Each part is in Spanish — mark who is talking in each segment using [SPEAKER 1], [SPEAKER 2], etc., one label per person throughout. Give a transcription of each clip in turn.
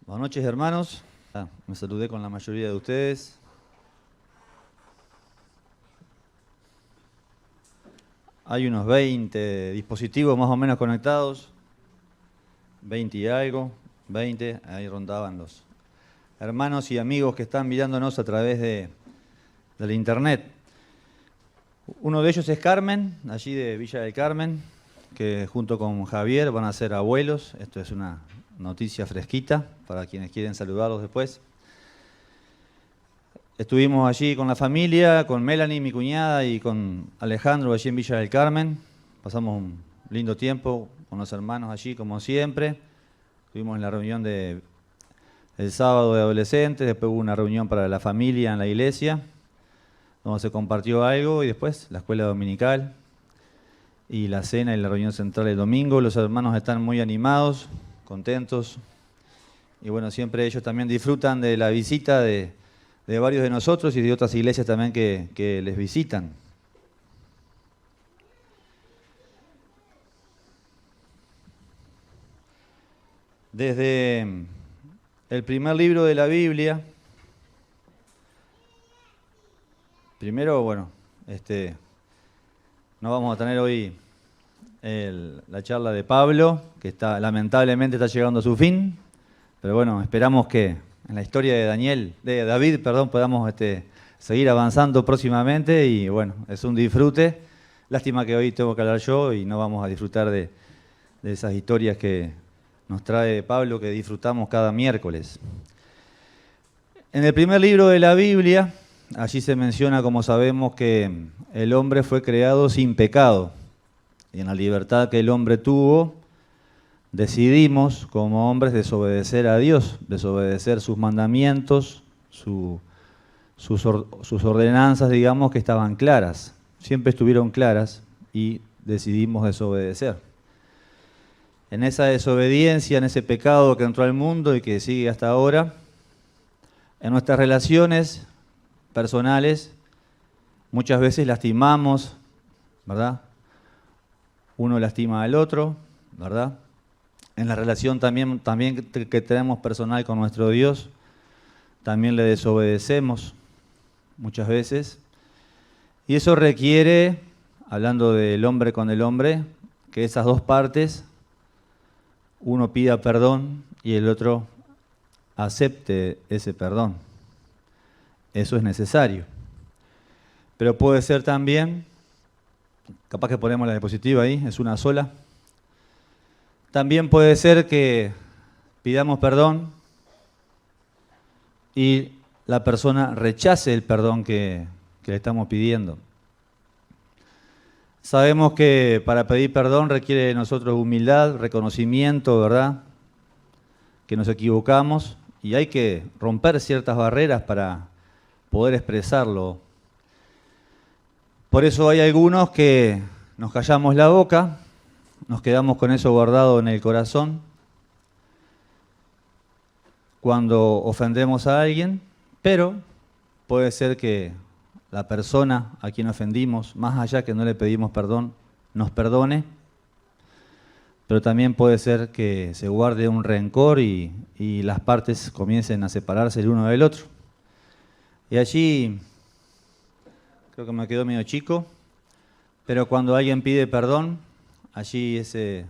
[SPEAKER 1] Buenas noches, hermanos. Me saludé con la mayoría de ustedes. Hay unos 20 dispositivos más o menos conectados. 20 y algo, 20, ahí rondaban los hermanos y amigos que están mirándonos a través del internet. Uno de ellos es Carmen, allí de Villa del Carmen, que junto con Javier van a ser abuelos. Esto es una noticia fresquita para quienes quieren saludarlos después. Estuvimos allí con la familia, con Melanie, mi cuñada, y con Alejandro allí en Villa del Carmen. Pasamos un lindo tiempo con los hermanos allí, como siempre. Estuvimos en la reunión el sábado de adolescentes, después hubo una reunión para la familia en la iglesia, donde se compartió algo, y después la escuela dominical, y la cena y la reunión central el domingo. Los hermanos están muy animados, contentos, y bueno, siempre ellos también disfrutan de la visita de varios de nosotros y de otras iglesias también que les visitan. Desde el primer libro de la Biblia, primero, bueno, no vamos a tener hoy la charla de Pablo, que lamentablemente está llegando a su fin, pero bueno, esperamos que en la historia de David, podamos seguir avanzando próximamente y bueno, es un disfrute. Lástima que hoy tengo que hablar yo y no vamos a disfrutar de esas historias que nos trae Pablo, que disfrutamos cada miércoles. En el primer libro de la Biblia, allí se menciona, como sabemos, que el hombre fue creado sin pecado. Y en la libertad que el hombre tuvo, decidimos como hombres desobedecer a Dios, desobedecer sus mandamientos, sus ordenanzas, digamos, que estaban claras. Siempre estuvieron claras y decidimos desobedecer. En esa desobediencia, en ese pecado que entró al mundo y que sigue hasta ahora, en nuestras relaciones personales muchas veces lastimamos, ¿verdad? Uno lastima al otro, ¿verdad? En la relación también que tenemos personal con nuestro Dios, también le desobedecemos muchas veces. Y eso requiere, hablando del hombre con el hombre, que esas dos partes, uno pida perdón y el otro acepte ese perdón. Eso es necesario. Pero puede ser también, capaz que ponemos la diapositiva ahí, es una sola. También puede ser que pidamos perdón y la persona rechace el perdón que le estamos pidiendo. Sabemos que para pedir perdón requiere de nosotros humildad, reconocimiento, ¿verdad? Que nos equivocamos y hay que romper ciertas barreras para poder expresarlo. Por eso hay algunos que nos callamos la boca, nos quedamos con eso guardado en el corazón cuando ofendemos a alguien, pero puede ser que la persona a quien ofendimos, más allá que no le pedimos perdón, nos perdone, pero también puede ser que se guarde un rencor y las partes comiencen a separarse el uno del otro. Y allí, creo que me quedó medio chico, pero cuando alguien pide perdón, allí ese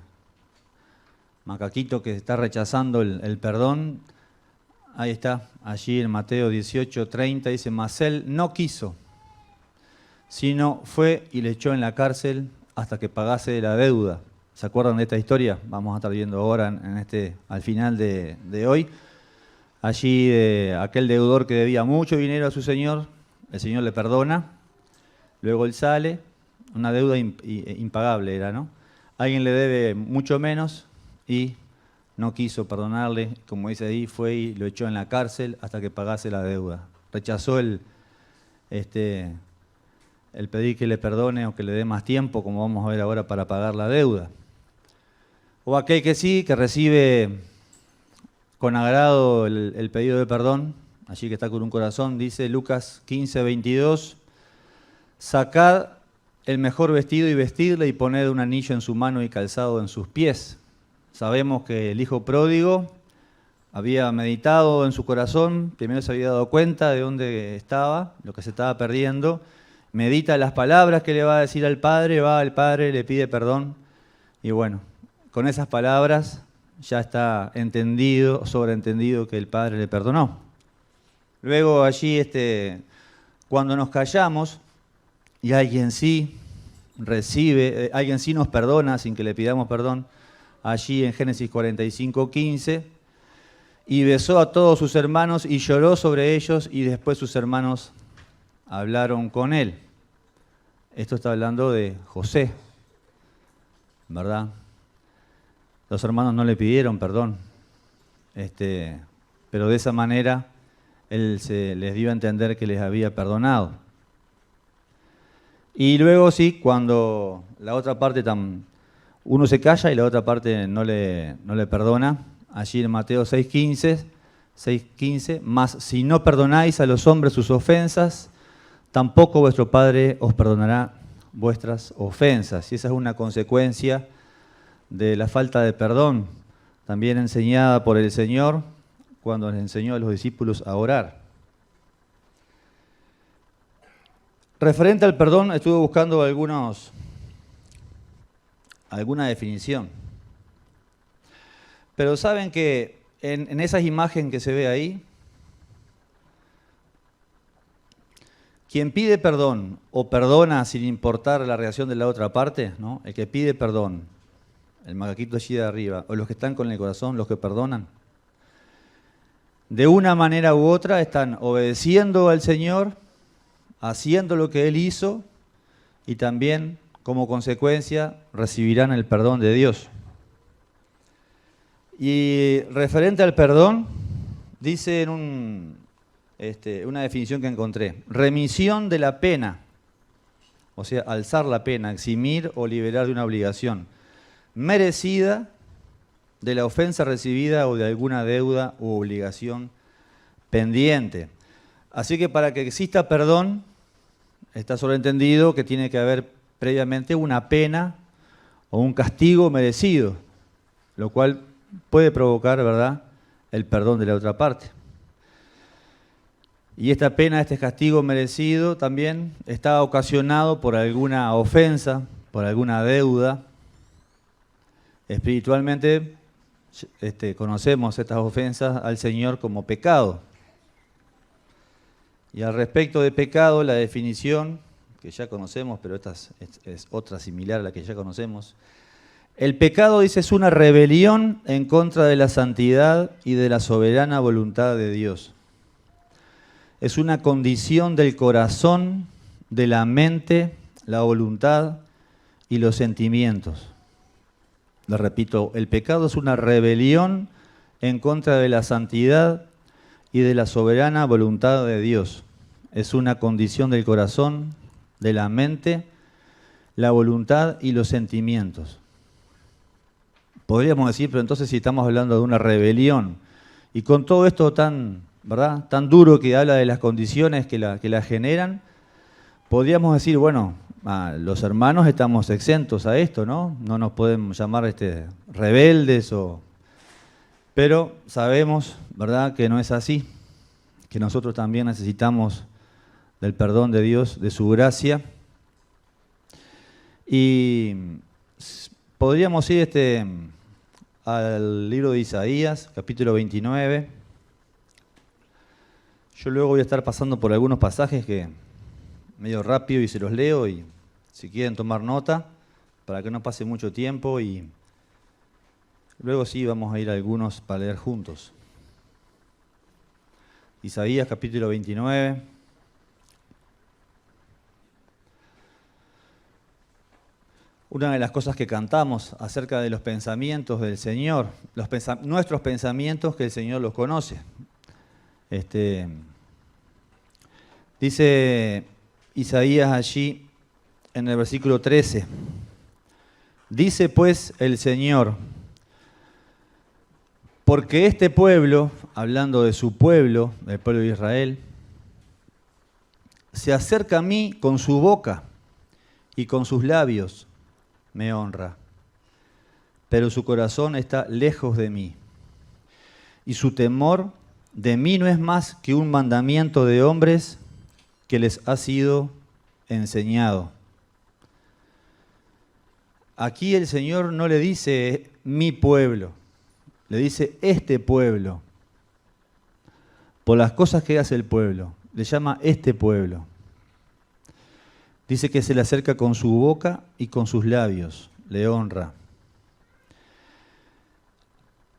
[SPEAKER 1] macaquito que está rechazando el perdón, ahí está, allí en Mateo 18:30 dice, mas él no quiso, sino fue y le echó en la cárcel hasta que pagase la deuda. ¿Se acuerdan de esta historia? Vamos a estar viendo ahora al final de hoy. Allí aquel deudor que debía mucho dinero a su señor, el señor le perdona, luego él sale, una deuda impagable era, ¿no? Alguien le debe mucho menos y no quiso perdonarle, como dice ahí, fue y lo echó en la cárcel hasta que pagase la deuda. Rechazó el pedir que le perdone o que le dé más tiempo, como vamos a ver ahora, para pagar la deuda. O aquel que sí, que recibe con agrado el pedido de perdón, allí que está con un corazón, dice Lucas 15:22, sacad el mejor vestido y vestidle y poned un anillo en su mano y calzado en sus pies. Sabemos que el hijo pródigo había meditado en su corazón, primero se había dado cuenta de dónde estaba, lo que se estaba perdiendo, medita las palabras que le va a decir al Padre, va al Padre, le pide perdón, y bueno, con esas palabras ya está entendido, sobreentendido que el Padre le perdonó. Luego allí, cuando nos callamos y alguien sí recibe, alguien sí nos perdona sin que le pidamos perdón, allí en Génesis 45:15, y besó a todos sus hermanos y lloró sobre ellos, y después sus hermanos hablaron con él. Esto está hablando de José, ¿verdad? Los hermanos no le pidieron perdón, pero de esa manera él se les dio a entender que les había perdonado. Y luego sí, cuando la otra parte uno se calla y la otra parte no le perdona, allí en Mateo 6:15, mas si no perdonáis a los hombres sus ofensas, tampoco vuestro Padre os perdonará vuestras ofensas. Y esa es una consecuencia de la falta de perdón, también enseñada por el Señor cuando les enseñó a los discípulos a orar. Referente al perdón, estuve buscando alguna definición. Pero saben que en esa imagen que se ve ahí, quien pide perdón o perdona sin importar la reacción de la otra parte, ¿no? El que pide perdón, el macaquito allí de arriba, o los que están con el corazón, los que perdonan, de una manera u otra están obedeciendo al Señor, haciendo lo que Él hizo, y también, como consecuencia, recibirán el perdón de Dios. Y referente al perdón, dice en una definición que encontré: remisión de la pena, o sea, alzar la pena, eximir o liberar de una obligación merecida, de la ofensa recibida o de alguna deuda u obligación pendiente. Así que para que exista perdón, está sobreentendido que tiene que haber previamente una pena o un castigo merecido, lo cual puede provocar, ¿verdad?, el perdón de la otra parte. Y esta pena, este castigo merecido también está ocasionado por alguna ofensa, por alguna deuda. Espiritualmente conocemos estas ofensas al Señor como pecado. Y al respecto de pecado, la definición que ya conocemos, pero esta es otra similar a la que ya conocemos. El pecado, dice, es una rebelión en contra de la santidad y de la soberana voluntad de Dios. Es una condición del corazón, de la mente, la voluntad y los sentimientos. Le repito, el pecado es una rebelión en contra de la santidad y de la soberana voluntad de Dios. Es una condición del corazón, de la mente, la voluntad y los sentimientos. Podríamos decir, pero entonces si estamos hablando de una rebelión, y con todo esto tan duro que habla de las condiciones que la generan, podríamos decir, bueno, los hermanos estamos exentos a esto, ¿no? No nos podemos llamar rebeldes, pero sabemos, ¿verdad?, que no es así, que nosotros también necesitamos del perdón de Dios, de su gracia. Y podríamos ir al libro de Isaías, capítulo 29. Yo luego voy a estar pasando por algunos pasajes que medio rápido y se los leo, y si quieren tomar nota, para que no pase mucho tiempo, y luego sí vamos a ir a algunos para leer juntos. Isaías capítulo 29. Una de las cosas que cantamos acerca de los pensamientos del Señor, nuestros pensamientos, que el Señor los conoce. Dice Isaías allí en el versículo 13, dice pues el Señor, porque este pueblo, hablando de su pueblo, del pueblo de Israel, se acerca a mí con su boca y con sus labios me honra, pero su corazón está lejos de mí. y su temor de mí no es más que un mandamiento de hombres que les ha sido enseñado. Aquí el Señor no le dice mi pueblo, le dice este pueblo. Por las cosas que hace el pueblo, le llama este pueblo. Dice que se le acerca con su boca y con sus labios, le honra.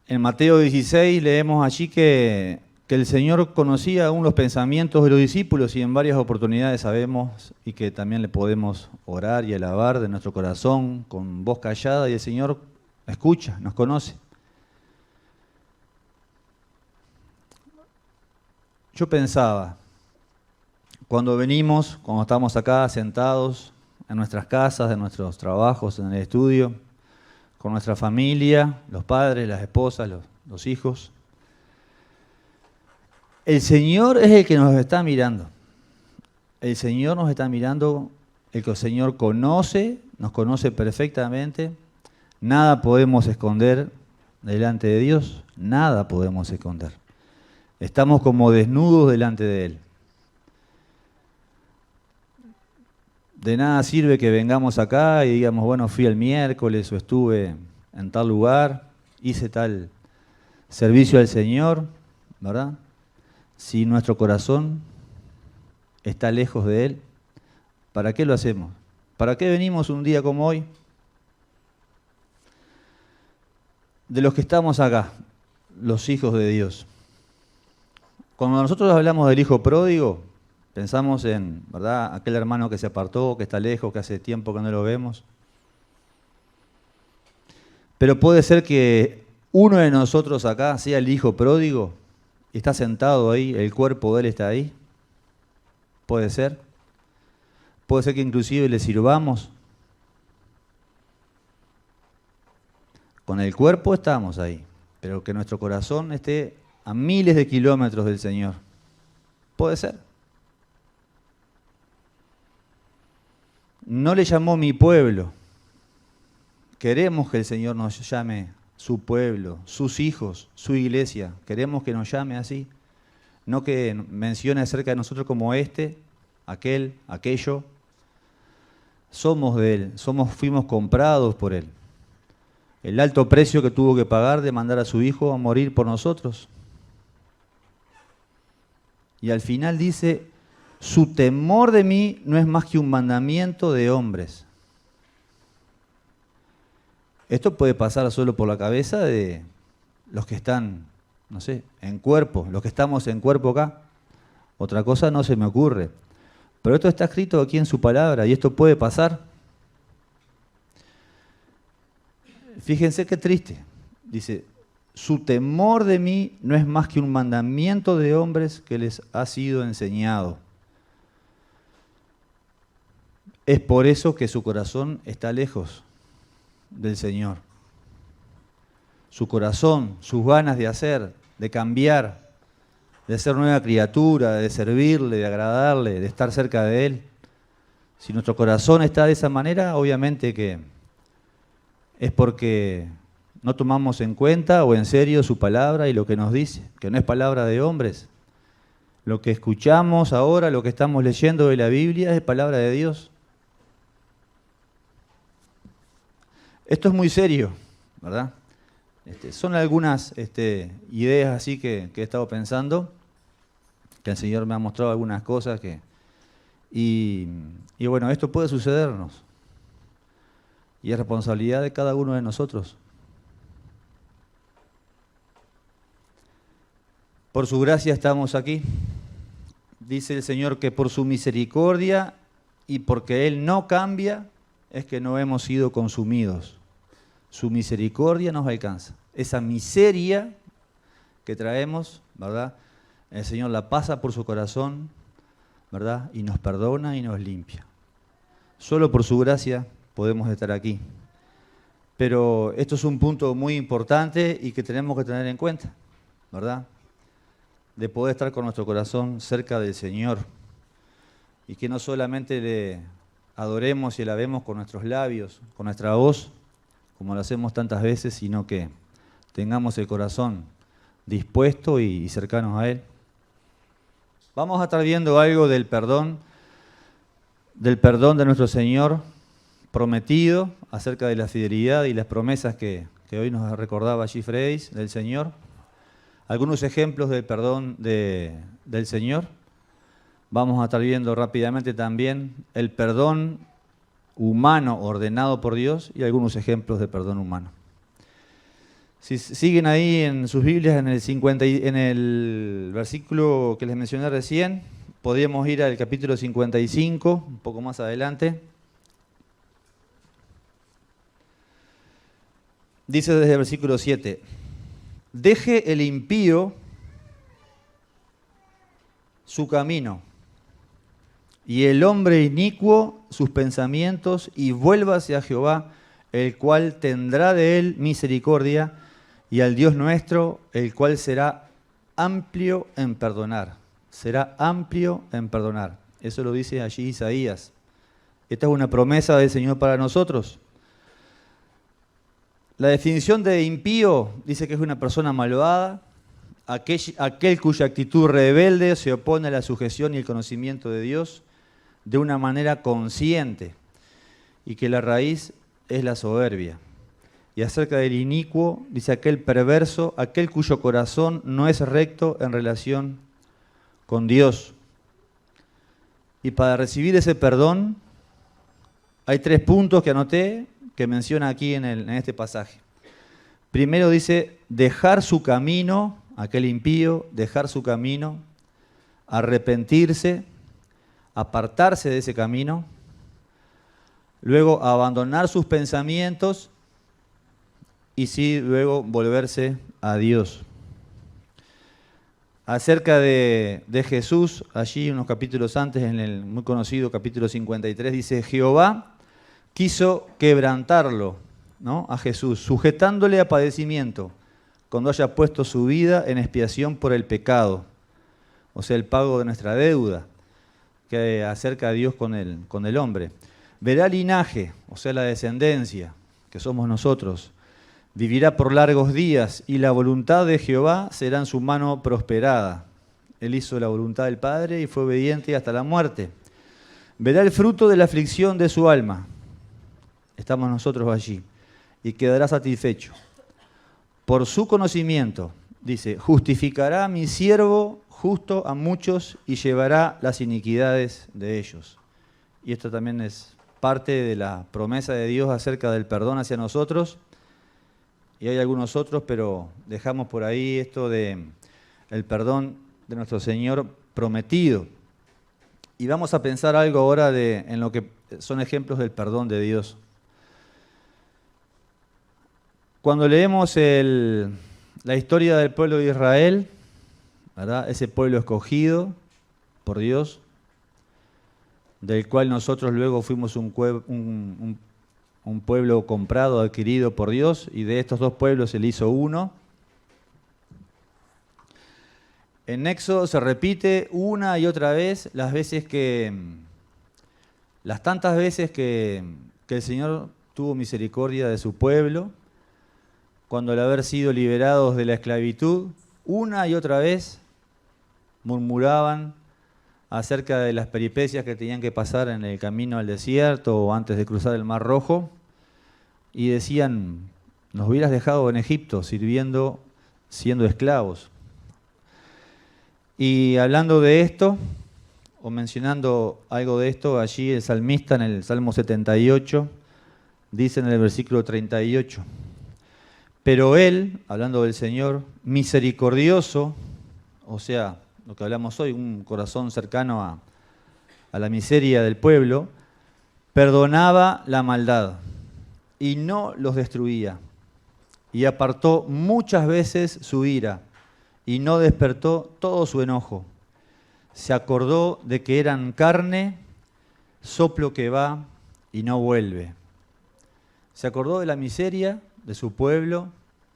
[SPEAKER 1] En Mateo 16 leemos allí que el Señor conocía aún los pensamientos de los discípulos y en varias oportunidades sabemos y que también le podemos orar y alabar de nuestro corazón con voz callada y el Señor escucha, nos conoce. Yo pensaba, cuando estamos acá sentados en nuestras casas, en nuestros trabajos, en el estudio, con nuestra familia, los padres, las esposas, los hijos, el Señor es el que nos está mirando. El Señor nos está mirando, el que el Señor conoce, nos conoce perfectamente. Nada podemos esconder delante de Dios, nada podemos esconder. Estamos como desnudos delante de Él. De nada sirve que vengamos acá y digamos, bueno, fui el miércoles o estuve en tal lugar, hice tal servicio al Señor, ¿verdad? Si nuestro corazón está lejos de Él, ¿para qué lo hacemos? ¿Para qué venimos un día como hoy? De los que estamos acá, los hijos de Dios. Cuando nosotros hablamos del hijo pródigo, pensamos en, ¿verdad?, aquel hermano que se apartó, que está lejos, que hace tiempo que no lo vemos. Pero puede ser que uno de nosotros acá sea el hijo pródigo, y está sentado ahí, el cuerpo de él está ahí. Puede ser. Puede ser que inclusive le sirvamos. Con el cuerpo estamos ahí, pero que nuestro corazón esté a miles de kilómetros del Señor. Puede ser. No le llamó mi pueblo. Queremos que el Señor nos llame su pueblo, sus hijos, su iglesia. Queremos que nos llame así. No que mencione acerca de nosotros como este, aquel, aquello. Somos de Él, fuimos comprados por Él. El alto precio que tuvo que pagar de mandar a su hijo a morir por nosotros. Y al final dice, su temor de mí no es más que un mandamiento de hombres. Esto puede pasar solo por la cabeza de los que están, no sé, en cuerpo, los que estamos en cuerpo acá. Otra cosa no se me ocurre. Pero esto está escrito aquí en su palabra y esto puede pasar. Fíjense qué triste. Dice, su temor de mí no es más que un mandamiento de hombres que les ha sido enseñado. Es por eso que su corazón está lejos del Señor. Su corazón, sus ganas de hacer, de cambiar, de ser nueva criatura, de servirle, de agradarle, de estar cerca de Él. Si nuestro corazón está de esa manera, obviamente que es porque no tomamos en cuenta o en serio su palabra y lo que nos dice, que no es palabra de hombres. Lo que escuchamos ahora, lo que estamos leyendo de la Biblia es palabra de Dios. Esto es muy serio, ¿verdad? Son algunas ideas así que he estado pensando, que el Señor me ha mostrado algunas cosas y bueno, esto puede sucedernos. Y es responsabilidad de cada uno de nosotros. Por su gracia estamos aquí. Dice el Señor que por su misericordia y porque Él no cambia, es que no hemos sido consumidos. Su misericordia nos alcanza. Esa miseria que traemos, ¿verdad? El Señor la pasa por su corazón, ¿verdad? Y nos perdona y nos limpia. Solo por su gracia podemos estar aquí. Pero esto es un punto muy importante y que tenemos que tener en cuenta, ¿verdad? De poder estar con nuestro corazón cerca del Señor y que no solamente le adoremos y alabemos con nuestros labios, con nuestra voz, como lo hacemos tantas veces, sino que tengamos el corazón dispuestos y cercanos a Él. Vamos a estar viendo algo del perdón de nuestro Señor prometido, acerca de la fidelidad y las promesas que hoy nos recordaba allí Fredis del Señor. Algunos ejemplos del perdón del Señor. Vamos a estar viendo rápidamente también el perdón humano ordenado por Dios y algunos ejemplos de perdón humano. Si siguen ahí en sus Biblias, en el versículo que les mencioné recién, podríamos ir al capítulo 55, un poco más adelante. Dice desde el versículo 7, deje el impío su camino, y el hombre inicuo sus pensamientos, y vuélvase a Jehová, el cual tendrá de él misericordia, y al Dios nuestro, el cual será amplio en perdonar. Será amplio en perdonar. Eso lo dice allí Isaías. Esta es una promesa del Señor para nosotros. La definición de impío dice que es una persona malvada, aquel cuya actitud rebelde se opone a la sujeción y el conocimiento de Dios de una manera consciente, y que la raíz es la soberbia. Y acerca del inicuo, dice aquel perverso, aquel cuyo corazón no es recto en relación con Dios. Y para recibir ese perdón, hay 3 puntos que anoté, que menciona aquí en este pasaje. Primero dice, dejar su camino, aquel impío, dejar su camino, arrepentirse, apartarse de ese camino, luego abandonar sus pensamientos y sí, luego volverse a Dios. Acerca de Jesús, allí unos capítulos antes, en el muy conocido capítulo 53, dice, Jehová quiso quebrantarlo, ¿no?, a Jesús, sujetándole a padecimiento, cuando haya puesto su vida en expiación por el pecado, o sea, el pago de nuestra deuda, que acerca a Dios con el hombre. Verá linaje, o sea, la descendencia, que somos nosotros. Vivirá por largos días, y la voluntad de Jehová será en su mano prosperada. Él hizo la voluntad del Padre y fue obediente hasta la muerte. Verá el fruto de la aflicción de su alma. Estamos nosotros allí. Y quedará satisfecho. Por su conocimiento, dice, justificará a mi siervo justo a muchos y llevará las iniquidades de ellos. Y esto también es parte de la promesa de Dios acerca del perdón hacia nosotros. Y hay algunos otros, pero dejamos por ahí esto de el perdón de nuestro Señor prometido. Y vamos a pensar algo ahora en lo que son ejemplos del perdón de Dios. Cuando leemos la historia del pueblo de Israel, ¿verdad?, ese pueblo escogido por Dios, del cual nosotros luego fuimos un pueblo comprado, adquirido por Dios, y de estos 2 pueblos Él hizo uno. En Éxodo se repite una y otra vez las tantas veces que el Señor tuvo misericordia de su pueblo, cuando al haber sido liberados de la esclavitud, una y otra vez murmuraban acerca de las peripecias que tenían que pasar en el camino al desierto o antes de cruzar el Mar Rojo, y decían, nos hubieras dejado en Egipto siendo esclavos. Y hablando de esto, o mencionando algo de esto, allí el salmista en el Salmo 78, dice en el versículo 38, pero Él, hablando del Señor, misericordioso, o sea, lo que hablamos hoy, un corazón cercano a la miseria del pueblo, perdonaba la maldad y no los destruía, y apartó muchas veces su ira y no despertó todo su enojo. Se acordó de que eran carne, soplo que va y no vuelve. Se acordó de la miseria de su pueblo,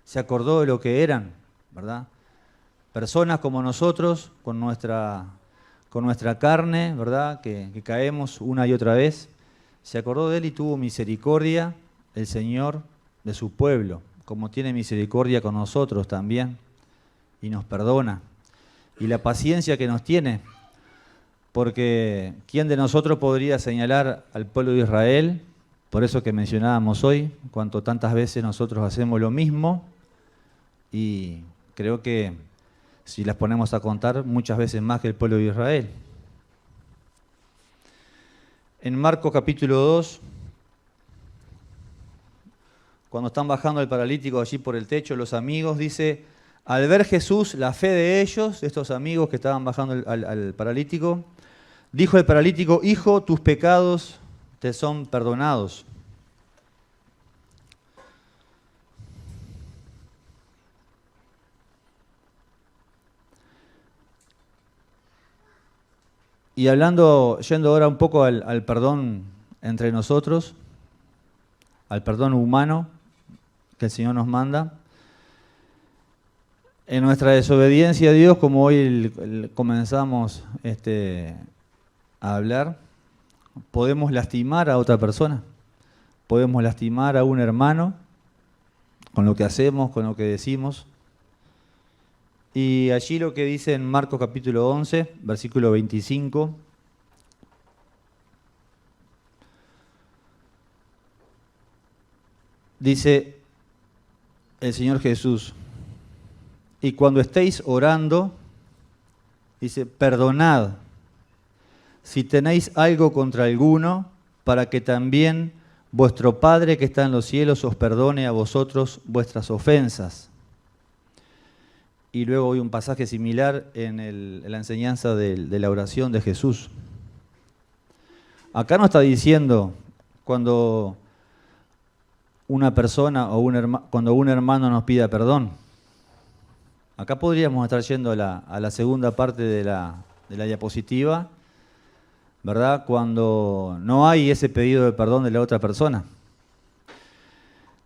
[SPEAKER 1] se acordó de lo que eran, ¿verdad? Personas como nosotros, con nuestra carne, ¿verdad?, que caemos una y otra vez. Se acordó de Él y tuvo misericordia el Señor de su pueblo, como tiene misericordia con nosotros también. y nos perdona. Y la paciencia que nos tiene, porque ¿quién de nosotros podría señalar al pueblo de Israel? Por eso que mencionábamos hoy, cuánto tantas veces nosotros hacemos lo mismo, y creo que si las ponemos a contar, muchas veces más que el pueblo de Israel. En Marcos capítulo 2, cuando están bajando el paralítico allí por el techo, los amigos, dice, al ver Jesús la fe de ellos, estos amigos que estaban bajando al paralítico, dijo el paralítico, hijo, tus pecados te son perdonados. Y yendo ahora un poco al perdón entre nosotros, al perdón humano que el Señor nos manda. En nuestra desobediencia a Dios, como hoy comenzamos a hablar, podemos lastimar a otra persona, podemos lastimar a un hermano con lo que hacemos, con lo que decimos. Y allí lo que dice en Marcos capítulo 11, versículo 25, dice el Señor Jesús, y cuando estéis orando, dice, perdonad si tenéis algo contra alguno, para que también vuestro Padre que está en los cielos os perdone a vosotros vuestras ofensas. Y luego hay un pasaje similar en la enseñanza de la oración de Jesús. Acá no está diciendo cuando una persona o cuando un hermano nos pida perdón. Acá podríamos estar yendo a la segunda parte de la diapositiva, ¿verdad? Cuando no hay ese pedido de perdón de la otra persona.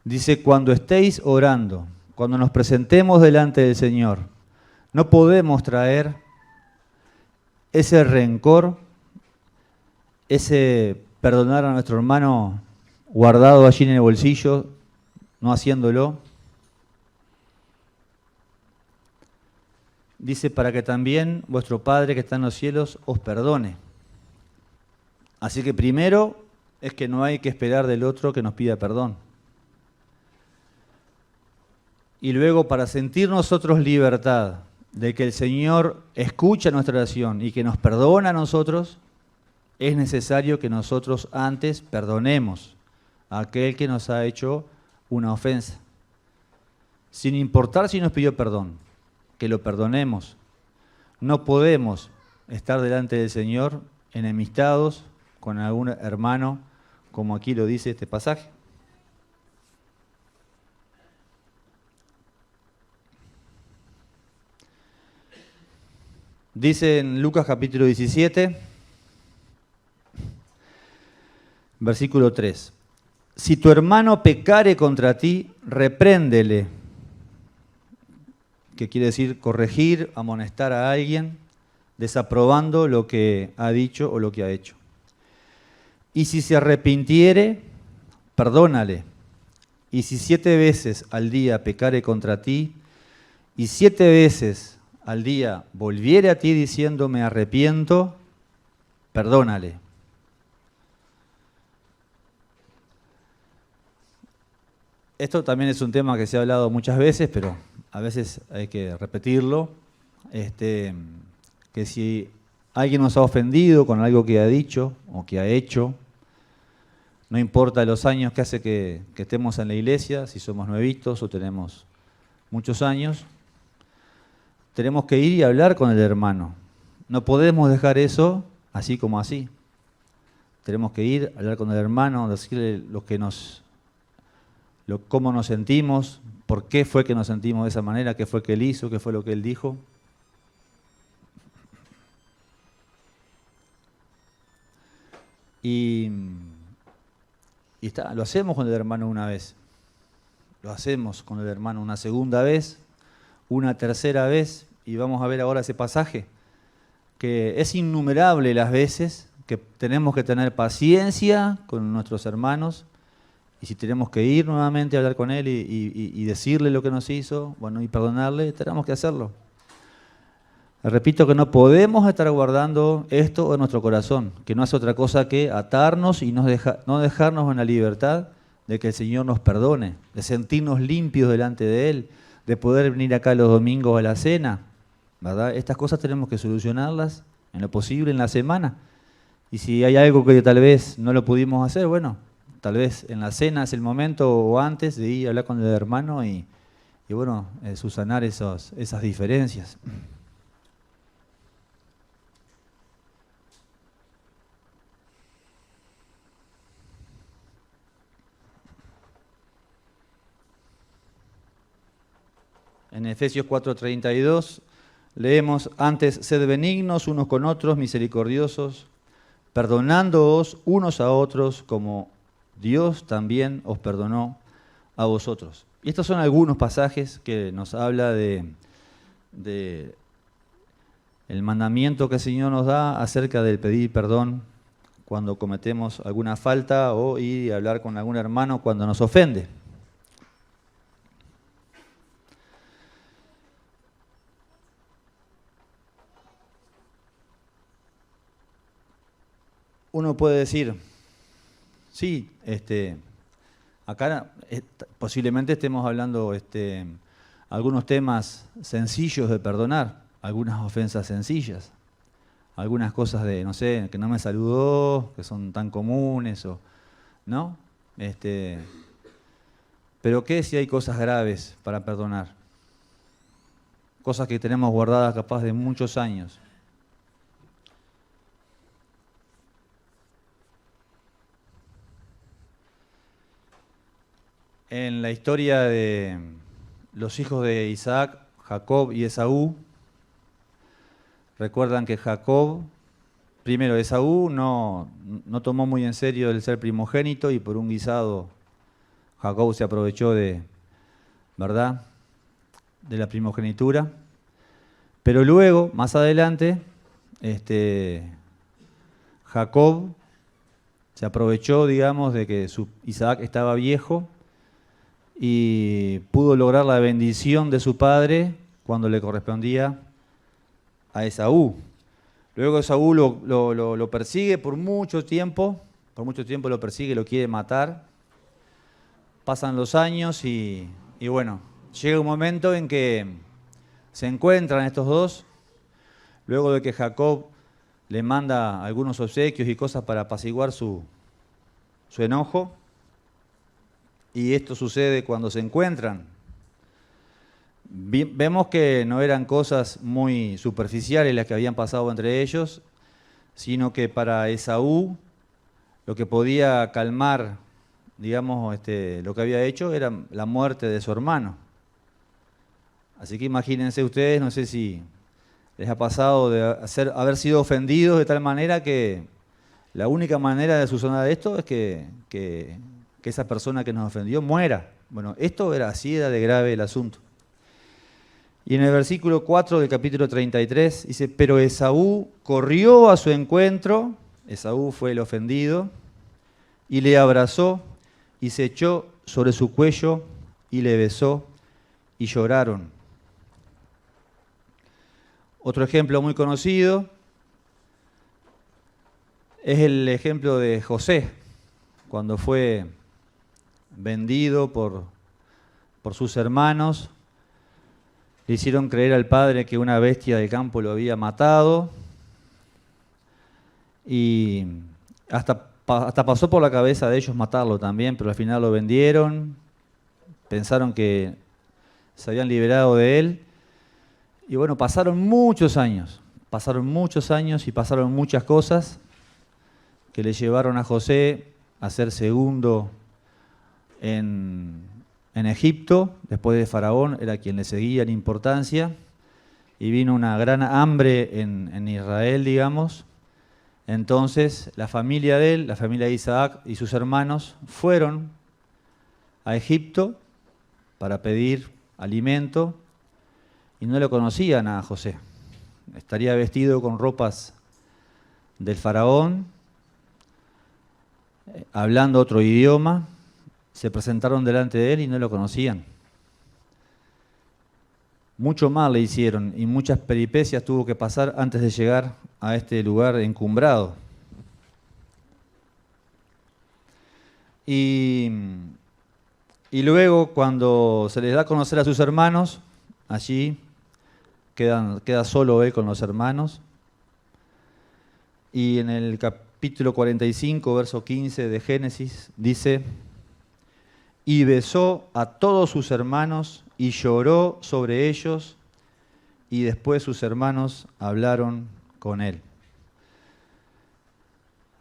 [SPEAKER 1] Dice, cuando estéis orando, cuando nos presentemos delante del Señor, no podemos traer ese rencor, ese perdonar a nuestro hermano guardado allí en el bolsillo, no haciéndolo. Dice, para que también vuestro Padre que está en los cielos os perdone. Así que primero es que no hay que esperar del otro que nos pida perdón. Y luego, para sentir nosotros libertad de que el Señor escucha nuestra oración y que nos perdona a nosotros, es necesario que nosotros antes perdonemos a aquel que nos ha hecho una ofensa. Sin importar si nos pidió perdón, que lo perdonemos. No podemos estar delante del Señor enemistados con algún hermano, como aquí lo dice este pasaje. Dice en Lucas capítulo 17, versículo 3. Si tu hermano pecare contra ti, repréndele. Que quiere decir corregir, amonestar a alguien, desaprobando lo que ha dicho o lo que ha hecho. Y si se arrepintiere, perdónale. Y si 7 veces al día pecare contra ti, y 7 veces al día volviere a ti diciendo me arrepiento, perdónale. Esto también es un tema que se ha hablado muchas veces, pero a veces hay que repetirlo. Que si alguien nos ha ofendido con algo que ha dicho o que ha hecho, no importa los años que hace que estemos en la iglesia, si somos nuevitos o tenemos muchos años, tenemos que ir y hablar con el hermano. No podemos dejar eso así como así. Tenemos que ir, hablar con el hermano, decirle cómo nos sentimos, por qué fue que nos sentimos de esa manera, qué fue que él hizo, qué fue lo que él dijo. Y lo hacemos con el hermano una vez, lo hacemos con el hermano una segunda vez, una tercera vez, y vamos a ver ahora ese pasaje, que es innumerable las veces que tenemos que tener paciencia con nuestros hermanos, y si tenemos que ir nuevamente a hablar con él y decirle lo que nos hizo, bueno, y perdonarle, tenemos que hacerlo. Repito que no podemos estar guardando esto en nuestro corazón, que no hace otra cosa que atarnos y no dejarnos en la libertad de que el Señor nos perdone, de sentirnos limpios delante de Él, de poder venir acá los domingos a la cena, ¿verdad? Estas cosas tenemos que solucionarlas en lo posible en la semana. Y si hay algo que tal vez no lo pudimos hacer, bueno, tal vez en la cena es el momento o antes de ir a hablar con el hermano y bueno, subsanar esas diferencias. En Efesios 4:32 leemos, antes sed benignos unos con otros, misericordiosos, perdonándoos unos a otros como Dios también os perdonó a vosotros. Y estos son algunos pasajes que nos habla de el mandamiento que el Señor nos da acerca del pedir perdón cuando cometemos alguna falta o ir a hablar con algún hermano cuando nos ofende. Uno puede decir, sí, acá posiblemente estemos hablando algunos temas sencillos de perdonar, algunas ofensas sencillas, algunas cosas de, no sé, que no me saludó, que son tan comunes, ¿no? Pero ¿qué si hay cosas graves para perdonar? Cosas que tenemos guardadas capaz de muchos años. En la historia de los hijos de Isaac, Jacob y Esaú, recuerdan que Jacob, primero Esaú no tomó muy en serio el ser primogénito y por un guisado Jacob se aprovechó ¿verdad?, de la primogenitura. Pero luego, más adelante, Jacob se aprovechó, digamos, de que Isaac estaba viejo y pudo lograr la bendición de su padre cuando le correspondía a Esaú. Luego Esaú lo persigue por mucho tiempo lo persigue, lo quiere matar. Pasan los años y bueno, llega un momento en que se encuentran estos dos, luego de que Jacob le manda algunos obsequios y cosas para apaciguar su enojo. Y esto sucede cuando se encuentran. Vemos que no eran cosas muy superficiales las que habían pasado entre ellos, sino que para Esaú lo que podía calmar, digamos, lo que había hecho era la muerte de su hermano. Así que imagínense ustedes, no sé si les ha pasado de haber sido ofendidos de tal manera que la única manera de solucionar esto es que esa persona que nos ofendió muera. Bueno, esto era así, era de grave el asunto. Y en el versículo 4 del capítulo 33 dice, pero Esaú corrió a su encuentro, Esaú fue el ofendido, y le abrazó y se echó sobre su cuello y le besó y lloraron. Otro ejemplo muy conocido es el ejemplo de José, cuando fue vendido por sus hermanos. Le hicieron creer al padre que una bestia del campo lo había matado y hasta pasó por la cabeza de ellos matarlo también, pero al final lo vendieron, pensaron que se habían liberado de él. Y bueno, pasaron muchos años y pasaron muchas cosas que le llevaron a José a ser segundo en Egipto, después de Faraón, era quien le seguía en importancia, y vino una gran hambre en Israel, digamos. Entonces la familia de él, la familia de Isaac y sus hermanos fueron a Egipto para pedir alimento y no lo conocían a José. Estaría vestido con ropas del faraón, hablando otro idioma. Se presentaron delante de él y no lo conocían. mucho mal le hicieron y muchas peripecias tuvo que pasar antes de llegar a este lugar encumbrado. Y luego, cuando se les da a conocer a sus hermanos, allí queda solo él con los hermanos. Y en el capítulo 45, verso 15 de Génesis, dice: y besó a todos sus hermanos y lloró sobre ellos, y después sus hermanos hablaron con él.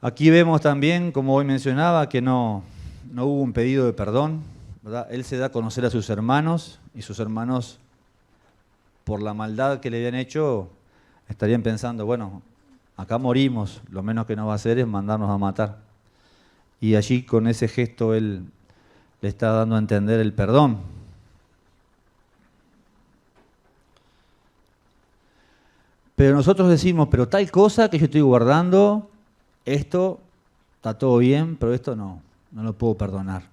[SPEAKER 1] Aquí vemos también, como hoy mencionaba, que no hubo un pedido de perdón, ¿verdad? Él se da a conocer a sus hermanos, y sus hermanos, por la maldad que le habían hecho, estarían pensando, bueno, acá morimos, lo menos que nos va a hacer es mandarnos a matar. Y allí, con ese gesto, él le está dando a entender el perdón. Pero nosotros decimos, pero tal cosa que yo estoy guardando, esto está todo bien, pero esto no lo puedo perdonar.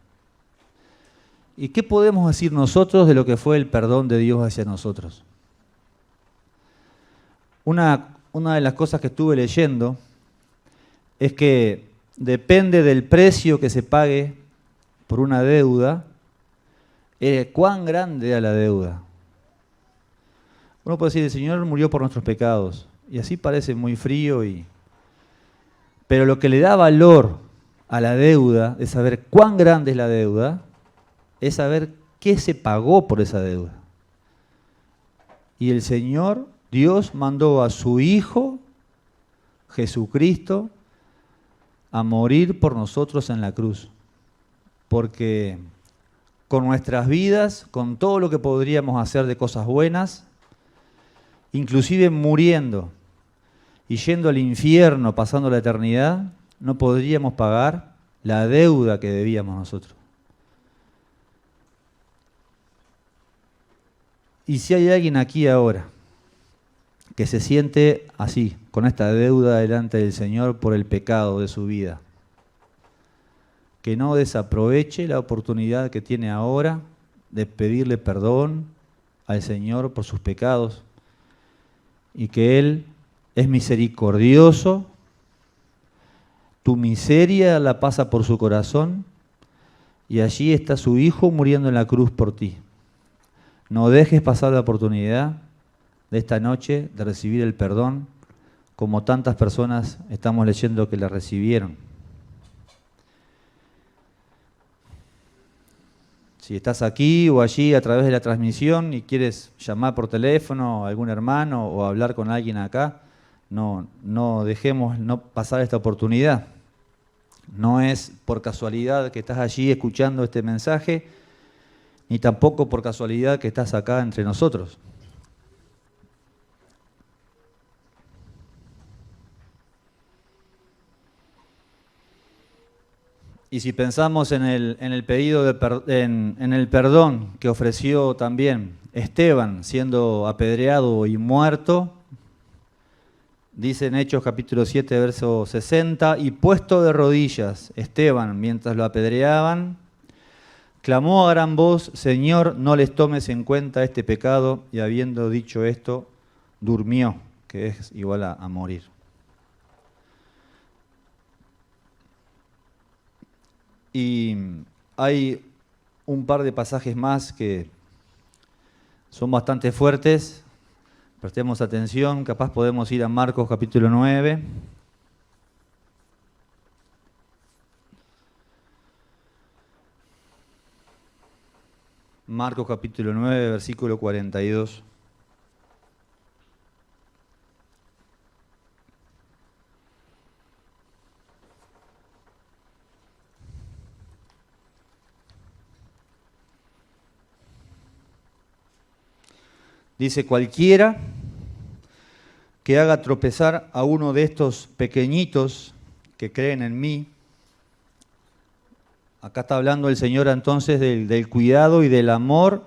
[SPEAKER 1] ¿Y qué podemos decir nosotros de lo que fue el perdón de Dios hacia nosotros? Una de las cosas que estuve leyendo es que depende del precio que se pague por una deuda, cuán grande era la deuda. Uno puede decir, el Señor murió por nuestros pecados, y así parece muy frío, pero lo que le da valor a la deuda, de saber cuán grande es la deuda, es saber qué se pagó por esa deuda. Y el Señor, Dios, mandó a su Hijo, Jesucristo, a morir por nosotros en la cruz. Porque con nuestras vidas, con todo lo que podríamos hacer de cosas buenas, inclusive muriendo y yendo al infierno, pasando la eternidad, no podríamos pagar la deuda que debíamos nosotros. Y si hay alguien aquí ahora que se siente así, con esta deuda delante del Señor por el pecado de su vida, que no desaproveche la oportunidad que tiene ahora de pedirle perdón al Señor por sus pecados, y que Él es misericordioso, tu miseria la pasa por su corazón, y allí está su Hijo muriendo en la cruz por ti. No dejes pasar la oportunidad de esta noche de recibir el perdón, como tantas personas estamos leyendo que la recibieron. Si estás aquí o allí a través de la transmisión y quieres llamar por teléfono a algún hermano o hablar con alguien acá, no dejemos no pasar esta oportunidad. No es por casualidad que estás allí escuchando este mensaje, ni tampoco por casualidad que estás acá entre nosotros. Y si pensamos en el pedido en el perdón que ofreció también Esteban, siendo apedreado y muerto, dice en Hechos capítulo 7, verso 60, y puesto de rodillas Esteban, mientras lo apedreaban, clamó a gran voz, Señor, no les tomes en cuenta este pecado, y habiendo dicho esto, durmió, que es igual a morir. Y hay un par de pasajes más que son bastante fuertes. Prestemos atención, capaz podemos ir a Marcos capítulo 9. Marcos capítulo 9, versículo 42. Dice, cualquiera que haga tropezar a uno de estos pequeñitos que creen en mí. Acá está hablando el Señor entonces del cuidado y del amor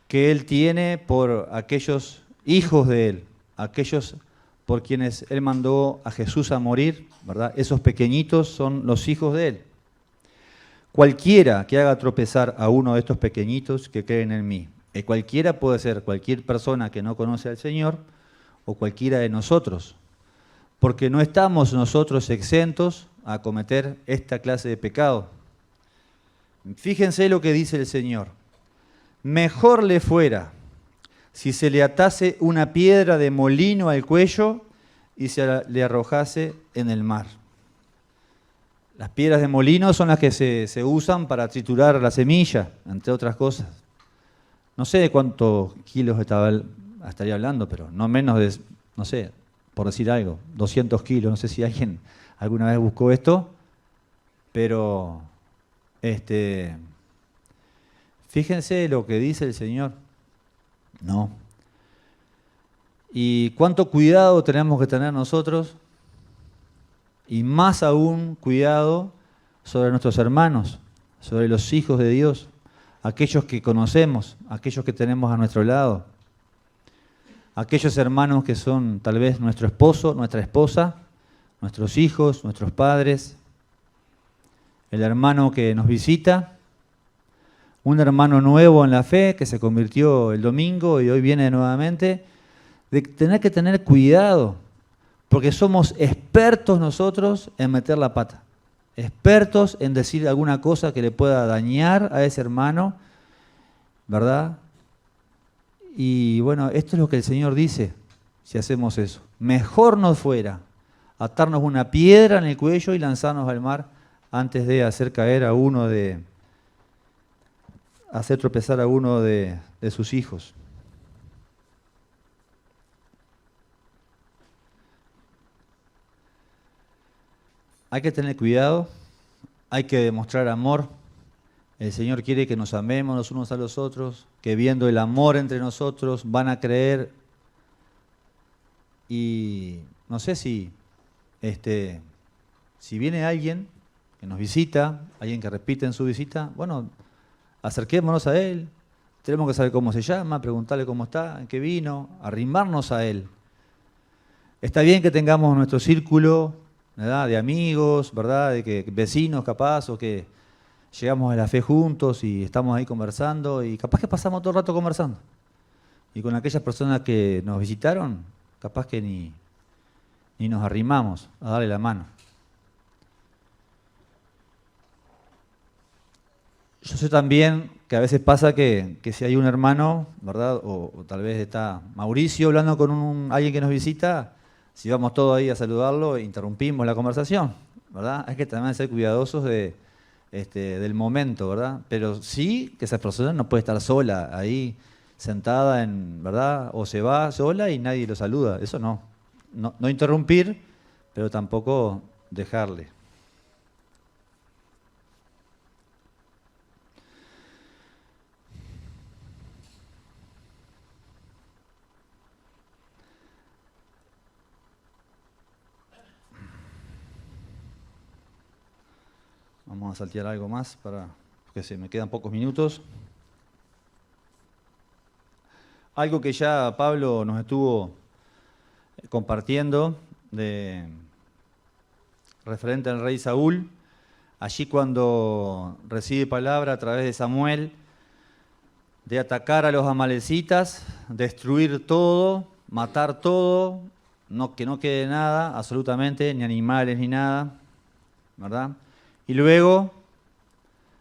[SPEAKER 1] que Él tiene por aquellos hijos de Él, aquellos por quienes Él mandó a Jesús a morir, ¿verdad? Esos pequeñitos son los hijos de Él. Cualquiera que haga tropezar a uno de estos pequeñitos que creen en mí Cualquiera puede ser cualquier persona que no conoce al Señor o cualquiera de nosotros, porque no estamos nosotros exentos a cometer esta clase de pecado. Fíjense lo que dice el Señor. Mejor le fuera si se le atase una piedra de molino al cuello y se le arrojase en el mar. Las piedras de molino son las que se usan para triturar la semilla, entre otras cosas. No sé de cuántos kilos estaría hablando, pero no menos de, no sé, por decir algo, 200 kilos. No sé si alguien alguna vez buscó esto, pero fíjense lo que dice el Señor. No. Y cuánto cuidado tenemos que tener nosotros, y más aún cuidado sobre nuestros hermanos, sobre los hijos de Dios, aquellos que conocemos, aquellos que tenemos a nuestro lado, aquellos hermanos que son tal vez nuestro esposo, nuestra esposa, nuestros hijos, nuestros padres, el hermano que nos visita, un hermano nuevo en la fe que se convirtió el domingo y hoy viene nuevamente, de tener que tener cuidado, porque somos expertos nosotros en meter la pata, expertos en decir alguna cosa que le pueda dañar a ese hermano, ¿verdad? Y bueno, esto es lo que el Señor dice si hacemos eso. Mejor nos fuera atarnos una piedra en el cuello y lanzarnos al mar antes de hacer caer a uno hacer tropezar a uno de sus hijos. Hay que tener cuidado, hay que demostrar amor. El Señor quiere que nos amemos los unos a los otros, que viendo el amor entre nosotros van a creer. Y no sé si viene alguien que nos visita, alguien que repite en su visita, bueno, acerquémonos a él. Tenemos que saber cómo se llama, preguntarle cómo está, en qué vino, arrimarnos a él. Está bien que tengamos nuestro círculo, ¿verdad?, de amigos, ¿verdad?, de que vecinos capaz, o que llegamos a la fe juntos y estamos ahí conversando, y capaz que pasamos todo el rato conversando. Y con aquellas personas que nos visitaron, capaz que ni nos arrimamos a darle la mano. Yo sé también que a veces pasa que si hay un hermano, ¿verdad?, o tal vez está Mauricio hablando con alguien que nos visita, si vamos todos ahí a saludarlo, interrumpimos la conversación, ¿verdad? Hay que también ser cuidadosos del momento, ¿verdad? Pero sí que esa persona no puede estar sola ahí, sentada, ¿verdad? O se va sola y nadie lo saluda. Eso no. No interrumpir, pero tampoco dejarle. Vamos a saltear algo más porque se me quedan pocos minutos. Algo que ya Pablo nos estuvo compartiendo referente al rey Saúl, allí cuando recibe palabra a través de Samuel de atacar a los amalecitas, destruir todo, matar todo, que no quede nada, absolutamente, ni animales ni nada, ¿verdad? Y luego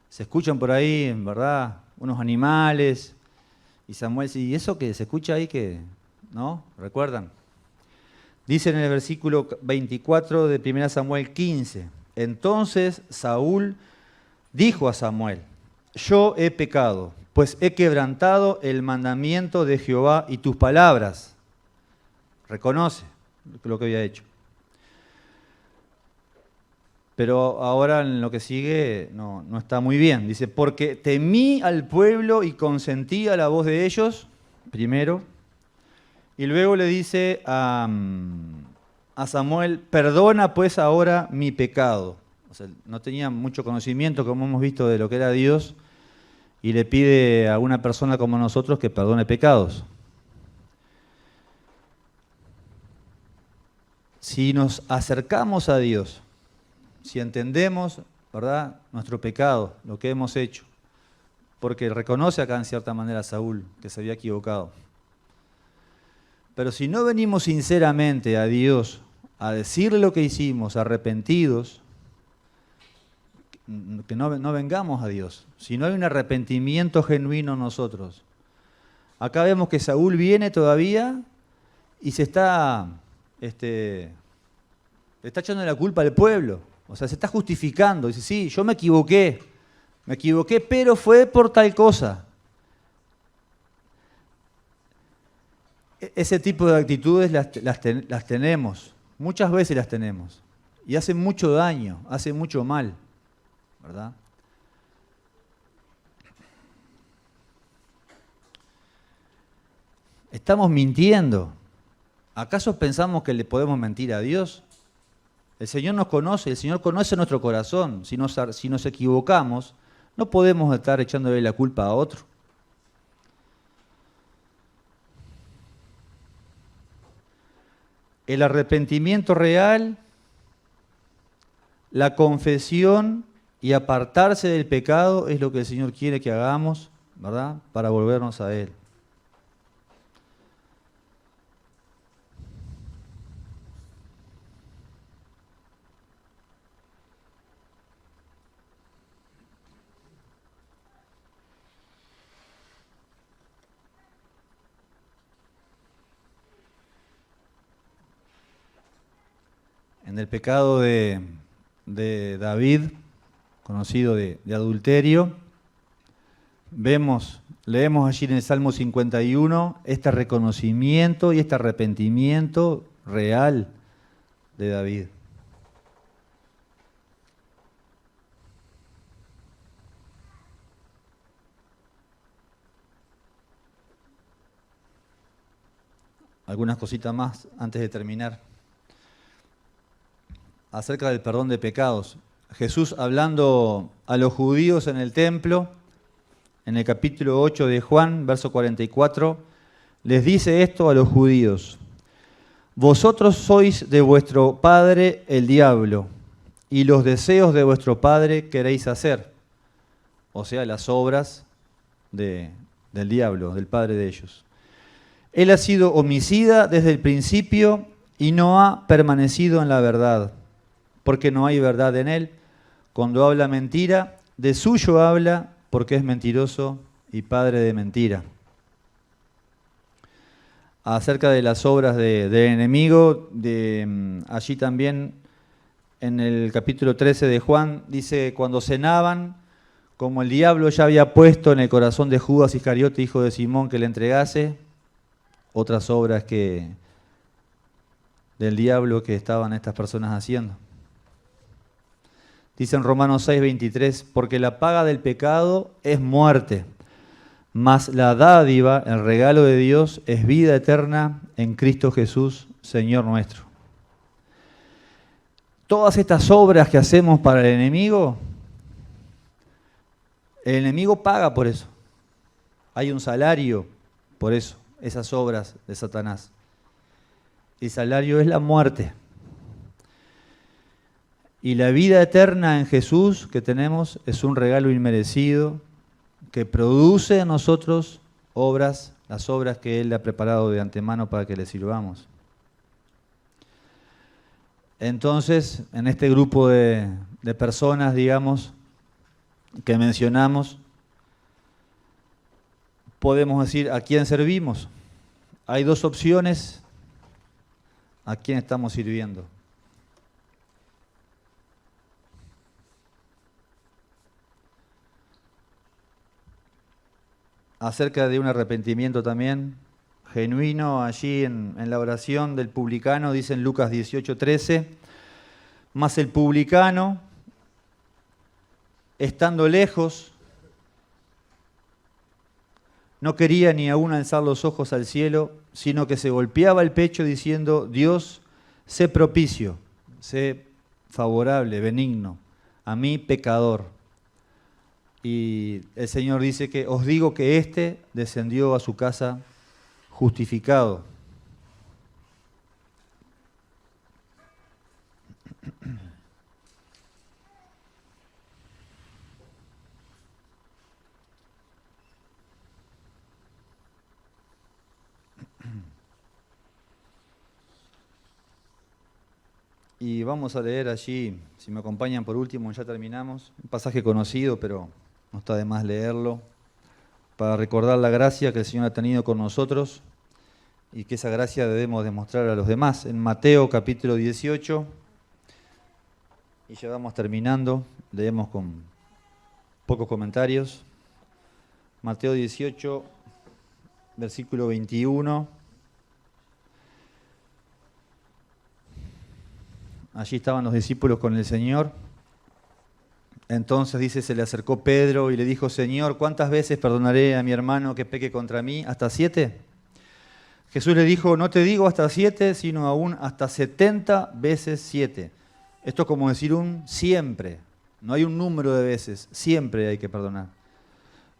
[SPEAKER 1] se escuchan por ahí, ¿verdad?, unos animales, y Samuel dice, ¿y eso que se escucha ahí que no? ¿Recuerdan? Dice en el versículo 24 de 1 Samuel 15, entonces Saúl dijo a Samuel, yo he pecado, pues he quebrantado el mandamiento de Jehová y tus palabras. Reconoce lo que había hecho. Pero ahora en lo que sigue no está muy bien. Dice, porque temí al pueblo y consentí a la voz de ellos, primero. Y luego le dice a Samuel, perdona pues ahora mi pecado. O sea, no tenía mucho conocimiento, como hemos visto, de lo que era Dios. Y le pide a una persona como nosotros que perdone pecados. Si nos acercamos a Dios, si entendemos, ¿verdad?, nuestro pecado, lo que hemos hecho, porque reconoce acá en cierta manera a Saúl que se había equivocado. Pero si no venimos sinceramente a Dios a decirle lo que hicimos, arrepentidos, que no vengamos a Dios. Si no hay un arrepentimiento genuino en nosotros. Acá vemos que Saúl viene todavía y le está echando la culpa al pueblo. O sea, se está justificando. Dice, sí, yo me equivoqué, pero fue por tal cosa. Ese tipo de actitudes las tenemos, muchas veces las tenemos. Y hacen mucho daño, hacen mucho mal, ¿verdad? Estamos mintiendo. ¿Acaso pensamos que le podemos mentir a Dios? El Señor nos conoce, el Señor conoce nuestro corazón. Si nos equivocamos, no podemos estar echándole la culpa a otro. El arrepentimiento real, la confesión y apartarse del pecado es lo que el Señor quiere que hagamos, ¿verdad? Para volvernos a Él. En el pecado de David, conocido de adulterio, leemos allí en el Salmo 51 este reconocimiento y este arrepentimiento real de David. Algunas cositas más antes de terminar. Acerca del perdón de pecados. Jesús hablando a los judíos en el templo, en el capítulo 8 de Juan, verso 44, les dice esto a los judíos: vosotros sois de vuestro padre el diablo, y los deseos de vuestro padre queréis hacer. O sea, las obras del diablo, del padre de ellos. Él ha sido homicida desde el principio y no ha permanecido en la verdad, porque no hay verdad en él. Cuando habla mentira, de suyo habla, porque es mentiroso y padre de mentira. Acerca de las obras del enemigo, allí también en el capítulo 13 de Juan, dice, cuando cenaban, como el diablo ya había puesto en el corazón de Judas Iscariote, hijo de Simón, que le entregase, otras obras del diablo que estaban estas personas haciendo. Dice en Romanos 6:23, porque la paga del pecado es muerte, mas la dádiva, el regalo de Dios, es vida eterna en Cristo Jesús, Señor nuestro. Todas estas obras que hacemos para el enemigo paga por eso. Hay un salario por eso, esas obras de Satanás. El salario es la muerte. Y la vida eterna en Jesús que tenemos es un regalo inmerecido que produce en nosotros obras, las obras que Él ha preparado de antemano para que le sirvamos. Entonces, en este grupo de personas, digamos, que mencionamos, podemos decir a quién servimos. Hay dos opciones: a quién estamos sirviendo. Acerca de un arrepentimiento también genuino, allí en la oración del publicano, dice en Lucas 18:13, mas el publicano, estando lejos, no quería ni aún alzar los ojos al cielo, sino que se golpeaba el pecho diciendo, Dios, sé propicio, sé favorable, benigno, a mí pecador. Y el Señor dice que os digo que éste descendió a su casa justificado. Y vamos a leer allí, si me acompañan por último, ya terminamos, un pasaje conocido, pero no está de más leerlo, para recordar la gracia que el Señor ha tenido con nosotros y que esa gracia debemos demostrar a los demás. En Mateo capítulo 18, y ya vamos terminando, leemos con pocos comentarios. Mateo 18, versículo 21. Allí estaban los discípulos con el Señor. Entonces dice, se le acercó Pedro y le dijo, Señor, ¿cuántas veces perdonaré a mi hermano que peque contra mí? ¿Hasta 7? Jesús le dijo, no te digo hasta 7, sino aún hasta 70 veces 7. Esto es como decir un siempre. No hay un número de veces, siempre hay que perdonar.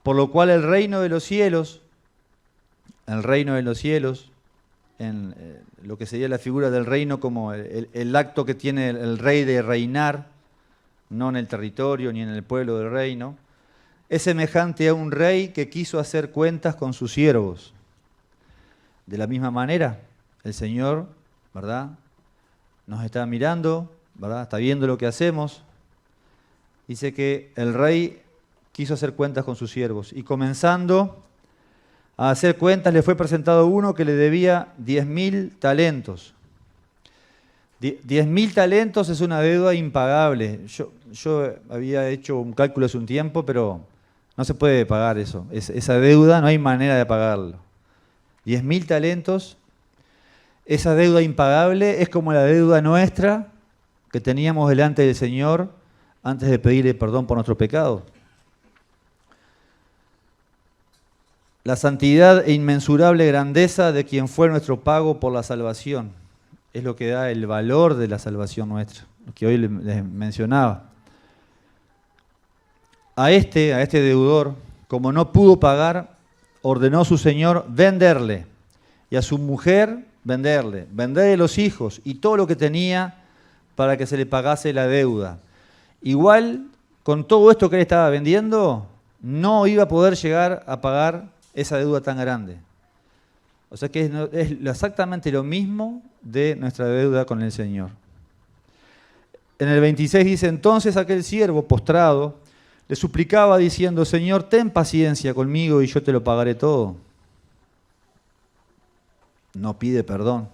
[SPEAKER 1] Por lo cual el reino de los cielos, en lo que sería la figura del reino como el acto que tiene el rey de reinar, no en el territorio ni en el pueblo del reino, es semejante a un rey que quiso hacer cuentas con sus siervos. De la misma manera, el Señor, ¿verdad?, nos está mirando, ¿verdad?, está viendo lo que hacemos. Dice que el rey quiso hacer cuentas con sus siervos y comenzando a hacer cuentas le fue presentado uno que le debía 10.000 talentos. 10.000 talentos es una deuda impagable. Yo había hecho un cálculo hace un tiempo, pero no se puede pagar eso. Esa deuda no hay manera de pagarlo. 10.000 talentos, esa deuda impagable es como la deuda nuestra que teníamos delante del Señor antes de pedirle perdón por nuestros pecados. La santidad e inmensurable grandeza de quien fue nuestro pago por la salvación es lo que da el valor de la salvación nuestra, lo que hoy les mencionaba. A este deudor, como no pudo pagar, ordenó su señor venderle y a su mujer venderle los hijos y todo lo que tenía para que se le pagase la deuda. Igual, con todo esto que él estaba vendiendo, no iba a poder llegar a pagar esa deuda tan grande. O sea que es exactamente lo mismo de nuestra deuda con el Señor. En el 26 dice, entonces aquel siervo postrado le suplicaba diciendo, Señor, ten paciencia conmigo y yo te lo pagaré todo. No pide perdón.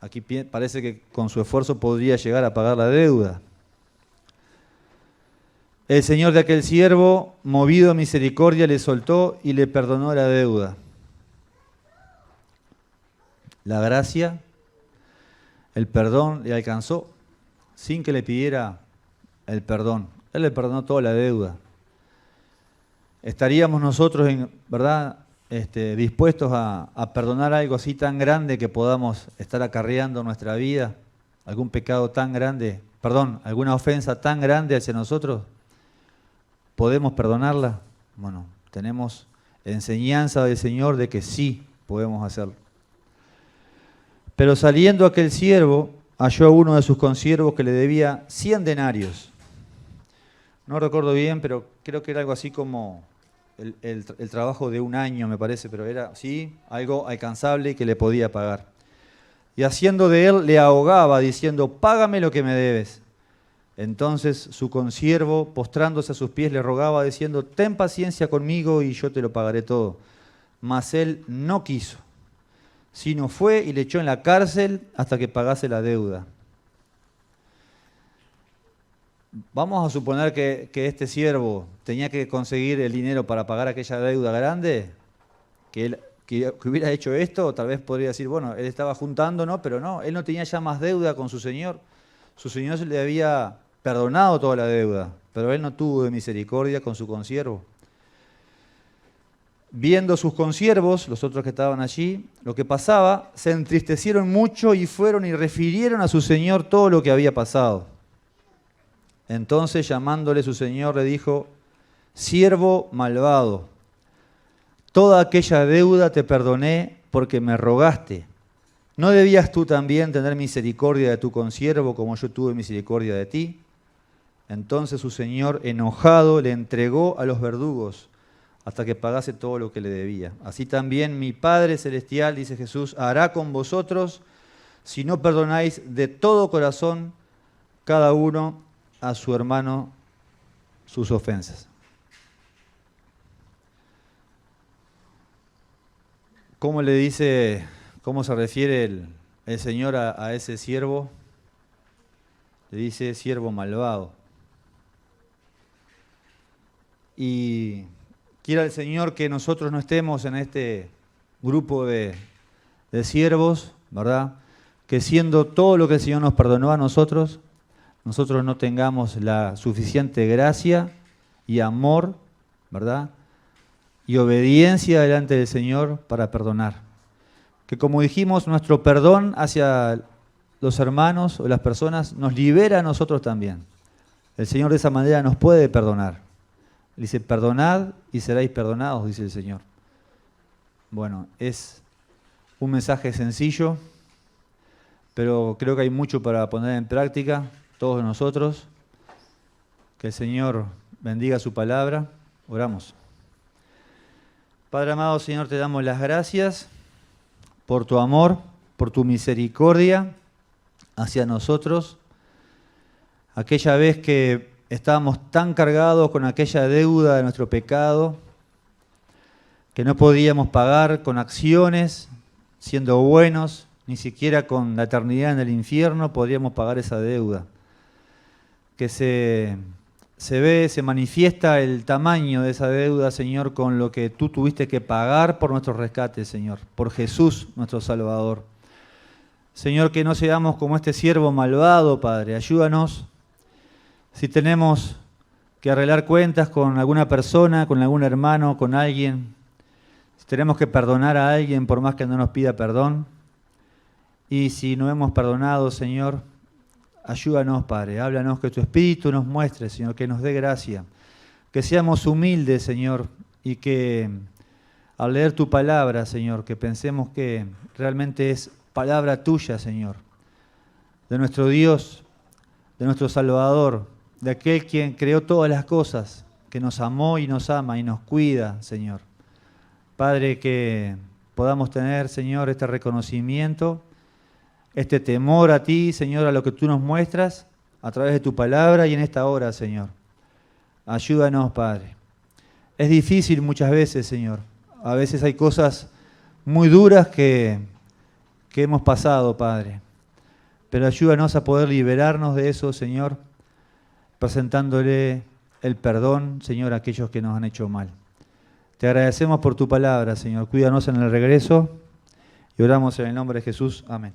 [SPEAKER 1] Aquí parece que con su esfuerzo podría llegar a pagar la deuda. El Señor de aquel siervo, movido a misericordia, le soltó y le perdonó la deuda. La gracia, el perdón le alcanzó sin que le pidiera el perdón. Él le perdonó toda la deuda. ¿Estaríamos nosotros, ¿verdad?, dispuestos a perdonar algo así tan grande que podamos estar acarreando en nuestra vida? ¿Algún pecado tan grande? ¿Alguna ofensa tan grande hacia nosotros? ¿Podemos perdonarla? Bueno, tenemos enseñanza del Señor de que sí podemos hacerlo. Pero saliendo aquel siervo, halló a uno de sus consiervos que le debía 100 denarios. No recuerdo bien, pero creo que era algo así como el trabajo de un año, me parece, pero era, sí, algo alcanzable que le podía pagar. Y haciendo de él, le ahogaba, diciendo, págame lo que me debes. Entonces su consiervo, postrándose a sus pies, le rogaba, diciendo, ten paciencia conmigo y yo te lo pagaré todo. Mas él no quiso, sino fue y le echó en la cárcel hasta que pagase la deuda. Vamos a suponer que este siervo tenía que conseguir el dinero para pagar aquella deuda grande, que hubiera hecho esto, tal vez podría decir, bueno, él estaba juntando, ¿no? Pero no, él no tenía ya más deuda con su señor. Su señor se le había perdonado toda la deuda, pero él no tuvo de misericordia con su consiervo. Viendo sus consiervos, los otros que estaban allí, lo que pasaba, se entristecieron mucho y fueron y refirieron a su señor todo lo que había pasado. Entonces, llamándole su señor, le dijo, siervo malvado, toda aquella deuda te perdoné porque me rogaste. ¿No debías tú también tener misericordia de tu consiervo como yo tuve misericordia de ti? Entonces su señor, enojado, le entregó a los verdugos hasta que pagase todo lo que le debía. Así también mi Padre Celestial, dice Jesús, hará con vosotros si no perdonáis de todo corazón cada uno a su hermano sus ofensas. ¿Cómo le dice, cómo se refiere el Señor a ese siervo? Le dice siervo malvado. Y quiera el Señor que nosotros no estemos en este grupo de siervos, ¿verdad? Que siendo todo lo que el Señor nos perdonó a nosotros no tengamos la suficiente gracia y amor, ¿verdad? Y obediencia delante del Señor para perdonar. Que como dijimos, nuestro perdón hacia los hermanos o las personas nos libera a nosotros también. El Señor de esa manera nos puede perdonar. Dice, perdonad y seréis perdonados, dice el Señor. Bueno, es un mensaje sencillo, pero creo que hay mucho para poner en práctica, todos nosotros. Que el Señor bendiga su palabra. Oramos. Padre amado, Señor, te damos las gracias por tu amor, por tu misericordia hacia nosotros. Aquella vez que estábamos tan cargados con aquella deuda de nuestro pecado, que no podíamos pagar con acciones, siendo buenos, ni siquiera con la eternidad en el infierno podríamos pagar esa deuda. Que se manifiesta el tamaño de esa deuda, Señor, con lo que tú tuviste que pagar por nuestro rescate, Señor, por Jesús, nuestro Salvador. Señor, que no seamos como este siervo malvado, Padre. Ayúdanos si tenemos que arreglar cuentas con alguna persona, con algún hermano, con alguien. Si tenemos que perdonar a alguien por más que no nos pida perdón. Y si no hemos perdonado, Señor, ayúdanos, Padre. Háblanos, que tu Espíritu nos muestre, Señor, que nos dé gracia. Que seamos humildes, Señor, y que al leer tu palabra, Señor, que pensemos que realmente es palabra tuya, Señor, de nuestro Dios, de nuestro Salvador, de aquel quien creó todas las cosas, que nos amó y nos ama y nos cuida, Señor. Padre, que podamos tener, Señor, este reconocimiento, este temor a ti, Señor, a lo que tú nos muestras a través de tu palabra y en esta hora, Señor. Ayúdanos, Padre. Es difícil muchas veces, Señor. A veces hay cosas muy duras que hemos pasado, Padre. Pero ayúdanos a poder liberarnos de eso, Señor, presentándole el perdón, Señor, a aquellos que nos han hecho mal. Te agradecemos por tu palabra, Señor. Cuídanos en el regreso y oramos en el nombre de Jesús. Amén.